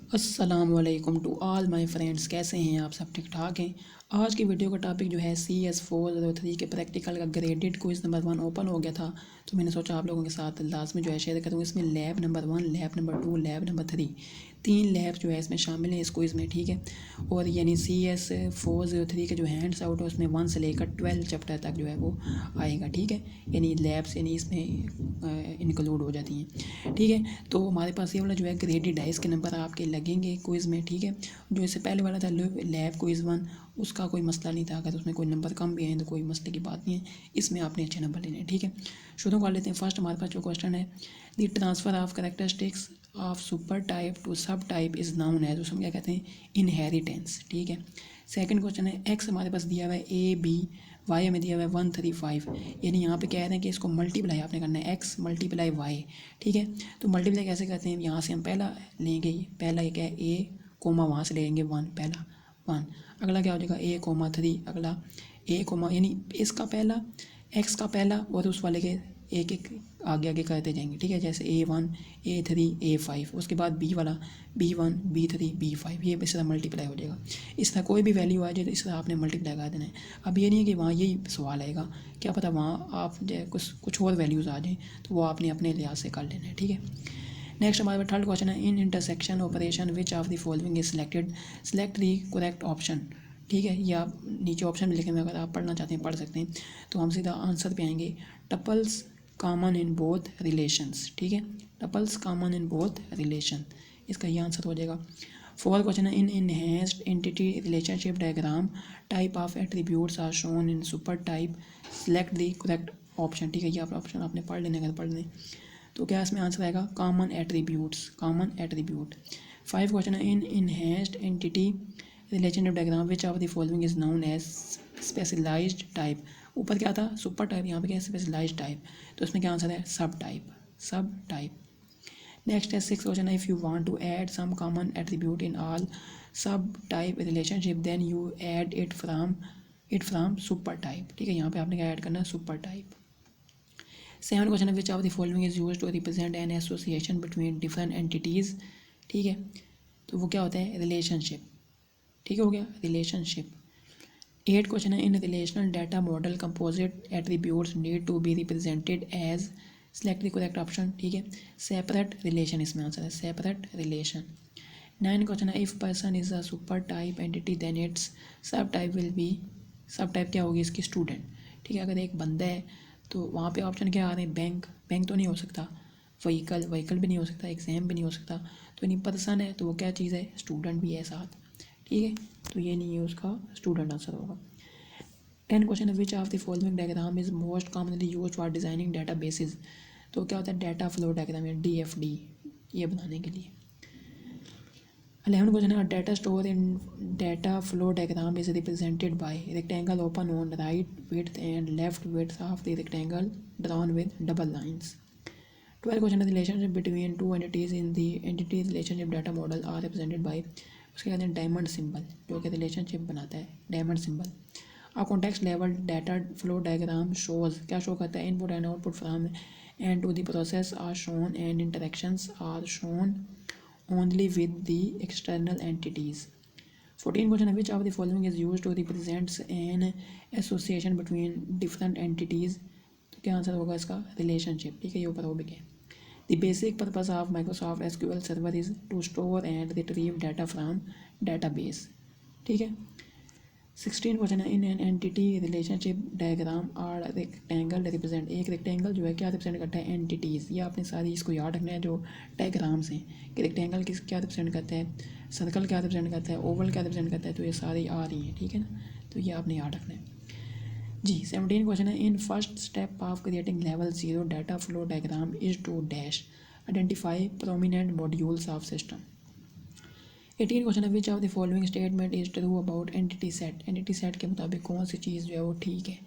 अस्सलाम वालेकुम to all my friends. कैसे हैं आप सब? ठीक ठाक हैं। आज की वीडियो का टॉपिक जो है CS403 के प्रैक्टिकल का ग्रेडेड क्विज़ नंबर 1 ओपन हो गया था, तो मैंने सोचा आप लोगों के साथ लाजमी जो है शेयर करूँ। इसमें lab number 1, lab number 2, lab number 3, 3 lab जो है इसमें शामिल हैं इस क्विज़ में, ठीक है। और यानी CS403 के जो हैंड्स आउट है उसमें 1 से लेकर 12 चैप्टर तक जो है वो आएगा, ठीक है। यानी लैब्स यानी इसमें इंक्लूड हो जाती हैं, ठीक है। तो हमारे पास ये वाला जो है ग्रेडेड है, इसके नंबर आपके लगेंगे क्विज़ में, ठीक है। जो इससे पहले वाला था लैब क्विज़ 1, उसका कोई मसला नहीं था। अगर उसमें कोई नंबर कम भी आए तो कोई मसले की बात नहीं है, इसमें आपने अच्छे नंबर लेने हैं, ठीक है। शुरू कर लेते हैं। फर्स्ट हमारे पास जो क्वेश्चन है, the transfer of characteristics of super type two सब टाइप इज़ नाउन एज, उसमें क्या कहते हैं? इनहेरिटेंस, ठीक है। सेकंड क्वेश्चन है, एक्स हमारे पास दिया हुआ है ए बी, वाई हमें दिया हुआ है 135, यानी यहाँ पे कह रहे हैं कि इसको मल्टीप्लाई आपने करना है, एक्स मल्टीप्लाई वाई, ठीक है। तो मल्टीप्लाई कैसे करते हैं? यहाँ से हम पहला लेंगे, पहला ये क्या है? ए कोमा, वहाँ से लेंगे 1, पहला 1। अगला क्या हो जाएगा? A,3, अगला A कोमा, यानी इसका पहला, एक्स का पहला और उस वाले के एक एक आगे करते जाएंगे, ठीक है। जैसे A1, A3, A5, उसके बाद बी वाला B1, B3, B5, ये इस तरह मल्टीप्लाई हो जाएगा। इस तरह कोई भी वैल्यू आ जाए तो इस तरह आपने मल्टीप्लाई कर देना है। अब ये नहीं है कि वहाँ यही सवाल आएगा, क्या पता वहाँ आप जो कुछ और वैल्यूज़ आ जाएँ, तो वो आपने अपने लिहाज से कर लेना है, ठीक है। नेक्स्ट हमारे पास थर्ड क्वेश्चन है, in intersection operation which of the following is selected, select the correct option, ठीक है। ये आप नीचे ऑप्शन में लिखेंगे, अगर आप पढ़ना चाहते हैं पढ़ सकते हैं। तो हम सीधा आंसर पे आएंगे, tuples common in both relations, ठीक है। Tuples common in both relation, इसका ये आंसर हो जाएगा। फोर्थ क्वेश्चन है, in enhanced entity relationship diagram type of attributes are shown in super type, select the correct option, ठीक है। ये आप ऑप्शन आपने पढ़ लेने, अगर पढ़ लें तो क्या इसमें आंसर आएगा? Common attributes, common attribute. 5 question है, in enhanced entity relationship diagram which of the following is known as specialized type. ऊपर क्या था? सुपर टाइप, यहाँ पे क्या है? Specialized type. तो इसमें क्या आंसर है? सब टाइप, सब टाइप। नेक्स्ट है 6 क्वेश्चन है, if you want to add some common attribute in all sub type relationship then you add it from super type, ठीक है। यहाँ पे आपने क्या ऐड करना है? Super type. 7 क्वेश्चन है, which of the following is use to represent an association between different entities, ठीक है। तो वो क्या होता है? रिलेशनशिप, ठीक है, हो गया रिलेशनशिप। 8 क्वेश्चन है, in relational data model composite attributes need to be represented as, select the correct option, ठीक है। सेपरेट रिलेशन, इसमें आंसर है सेपरेट रिलेशन। 9 क्वेश्चन है, if person is a super type entity then its sub type will be, sub type क्या होगी इसकी? Student, ठीक है। अगर एक बंदा है तो वहाँ पे ऑप्शन क्या आ रहे हैं? बैंक, बैंक तो नहीं हो सकता, व्हीकल, व्हीकल भी नहीं हो सकता, एग्ज़ाम भी नहीं हो सकता। तो नहीं, पर्सन है तो वो क्या चीज़ है? स्टूडेंट भी है साथ, ठीक है। तो ये नहीं है, उसका स्टूडेंट आंसर होगा। 10 क्वेश्चन है, which of the following diagram is most commonly use for designing databases. तो क्या होता है? डाटा फ्लो डायग्राम या DFD, ये बनाने के लिए। 11 क्वेश्चन है, data store in data flow diagram is represented by rectangle open on right width and left width of the rectangle drawn with double lines. 12 question है, relationship between two entities in the entity relationship data model are represented by, उसके कहते हैं diamond symbol, जो कि relationship बनाता है, diamond symbol. और context level data flow diagram shows, क्या शो करता है? Input and output from and to the process are shown and interactions are shown only with the external entities. 14 question, which of the following is used to represents an association between different entities। तो क्या answer होगा इसका? Relationship, ठीक है, ये ऊपर हो भी गया। The basic purpose of Microsoft SQL Server is to store and retrieve data from database, ठीक है। 16 क्वेश्चन है, in an entity relationship diagram are rectangle represent, एक रेक्टेंगल जो है क्या रिप्रेजेंट करता है? एंटिटीज़। ये आपने सारी इसको याद रखना है जो डायग्राम्स हैं कि रेक्टेंगल किस क्या रिप्रेजेंट करता है, सर्कल क्या रिप्रेजेंट करता है, ओवल क्या रिप्रेजेंट करता है। तो ये सारी आ रही हैं, ठीक है ना, तो ये आपने याद रखना है जी। 17 क्वेश्चन है, in first step of creating level 0 data flow diagram is to dash identify prominent modules of system. 18 question है, which of the following statement is true about entity set, entity set के मुताबिक कौन सी चीज़ जो है वो ठीक है।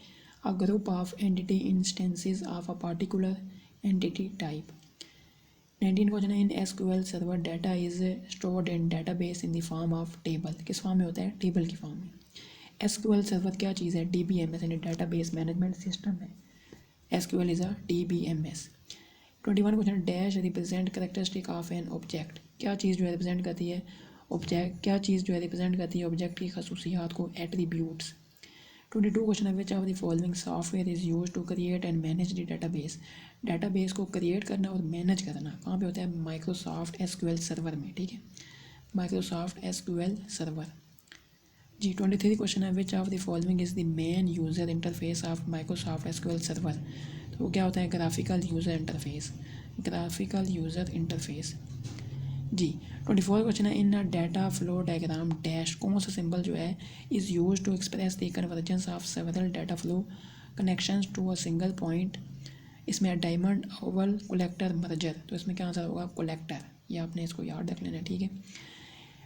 A group of entity instances of a particular entity type. 19 question है, इन SQL server data is stored in database in the form of table, किस फॉर्म में होता है? टेबल की फॉर्म में। SQL सर्वर क्या चीज़ है? DBMS यानी डाटाबेस मैनेजमेंट सिस्टम है। SQL is a DBMS। 21 question, dash represent characteristic of an object, क्या चीज़ जो है रिप्रेजेंट करती है ऑब्जेक्ट, क्या चीज़ जो है रिप्रेजेंट करती है ऑब्जेक्ट की खसूसियात को, एट्रीब्यूट्स। 22 क्वेश्चन है, which of the following software is use to create and manage the database. Database को क्रिएट करना और मैनेज करना कहाँ पे होता है, माइक्रोसॉफ्ट एसक्यूएल सर्वर में, ठीक है, माइक्रोसॉफ्ट एसक्यूएल सर्वर। जी 23 क्वेश्चन है, which of the following is the main user interface of Microsoft SQL server. तो वो क्या होता है, graphical user interface, graphical user interface. जी 24 क्वेश्चन है, in data flow diagram dash कौन सा सिंबल जो है is use to express the convergence of several data flow connections to a single point. इसमें डायमंड ओवल कलेक्टर मर्जर, तो इसमें क्या आंसर होगा, कलेक्टर। ये आपने इसको याद रख लेना, ठीक है।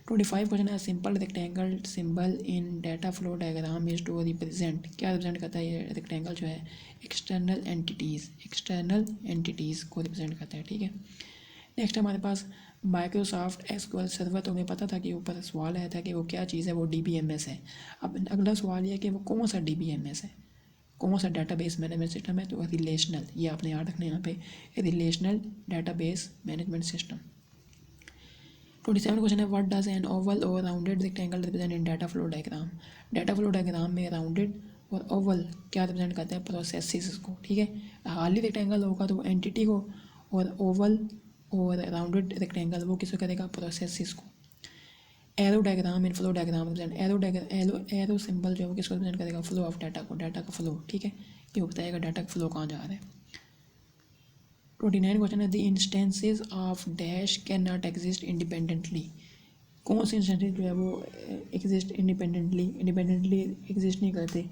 25 क्वेश्चन है, simple rectangle symbol in data flow diagram is to represent, क्या रिप्रेजेंट करता है ये रेक्टेंगल जो है, एक्सटर्नल एंटिटीज़, एक्सटर्नल एंटिटीज़ को रिप्रेजेंट करता है, ठीक है। नेक्स्ट हमारे पास माइक्रोसॉफ्ट एसक्यूएल सर्वर, तो हमें पता था कि ऊपर सवाल आया था कि वो क्या चीज़ है, वो DBMS है। अब अगला सवाल ये है कि वो कौन सा DBMS है, कौन सा डाटाबेस मैनेजमेंट सिस्टम है, तो रिलेशनल, ये आपने याद रखना है यहाँ पे, relational database management system. 27 question है, व्हाट डज एन ओवल और rounded rectangle represent in data flow diagram. Data flow diagram में राउंडेड और ओवल क्या रिप्रेजेंट करते हैं, प्रोसेसेस को, ठीक है। खाली रेक्टेंगल होगा तो वो एंटिटी को, और ओवल और राउंडेड रेक्टेंगल वो किसको करेगा, प्रोसेसेस को। Arrow diagram in flow diagram represent, arrow symbol जो है वो किसको रिप्रेजेंट करेगा, फ्लो ऑफ डाटा को, डाटा का फ्लो, ठीक है, ये बताएगा डाटा का फ्लो कहाँ जा रहा है। 29 क्वेश्चन है, the instances of dash can not exist independently. कौन से इंस्टेंसेस जो है वो एग्जिस्ट इंडिपेंडेंटली एग्जिस्ट नहीं करते,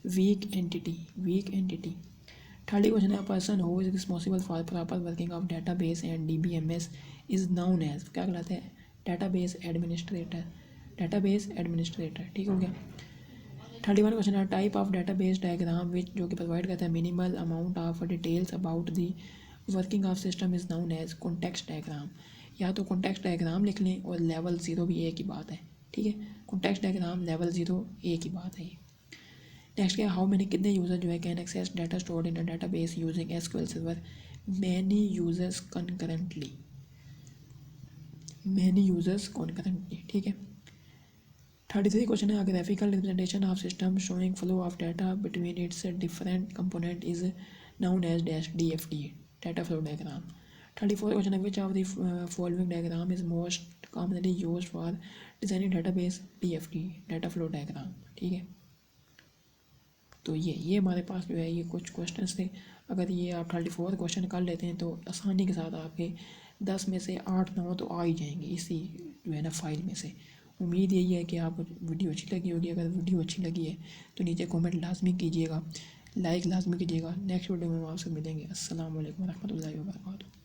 weak entity, weak entity. 30 question है, person who is responsible for proper working of database and DBMS is known as, क्या कहलाते हैं, डाटाबेस एडमिनिस्ट्रेटर, डाटाबेस एडमिनिस्ट्रेटर, ठीक हो गया। 31 क्वेश्चन है, type of database diagram which, जो कि प्रोवाइड करता है minimal amount of details about the working of system is known as context diagram. या तो कॉन्टेक्स्ट डायग्राम लिख लें और लेवल 0 भी एक ही बात है, ठीक है, कॉन्टेक्स्ट डायग्राम लेवल 0 एक ही बात है ये। नेक्स्ट क्या, हाउ मैनी, कितने यूज़र जो है can access data stored in a database using SQL server, many users concurrently, many users concurrently, ठीक है। 33 क्वेश्चन है, graphical representation of system showing flow of data between its different component is known as dash DFD, data flow diagram. 34 question है, which of the following diagram is most commonly used for designing database, DFD, data flow diagram, ठीक है। तो ये हमारे पास जो है ये कुछ क्वेश्चंस थे। अगर ये आप 34 क्वेश्चन कर लेते हैं तो आसानी के साथ आपके 10 में से 8-9 तो आ ही जाएंगे इसी जो है ना फाइल में से। उम्मीद यही है कि आपको वीडियो अच्छी लगी होगी। अगर वीडियो अच्छी लगी है तो नीचे कमेंट लाजमी कीजिएगा, लाइक लाजमी कीजिएगा। नेक्स्ट वीडियो में हम आपसे मिलेंगे। अस्सलाम वालेकुम रहमतुल्लाहि व बरकातुहू।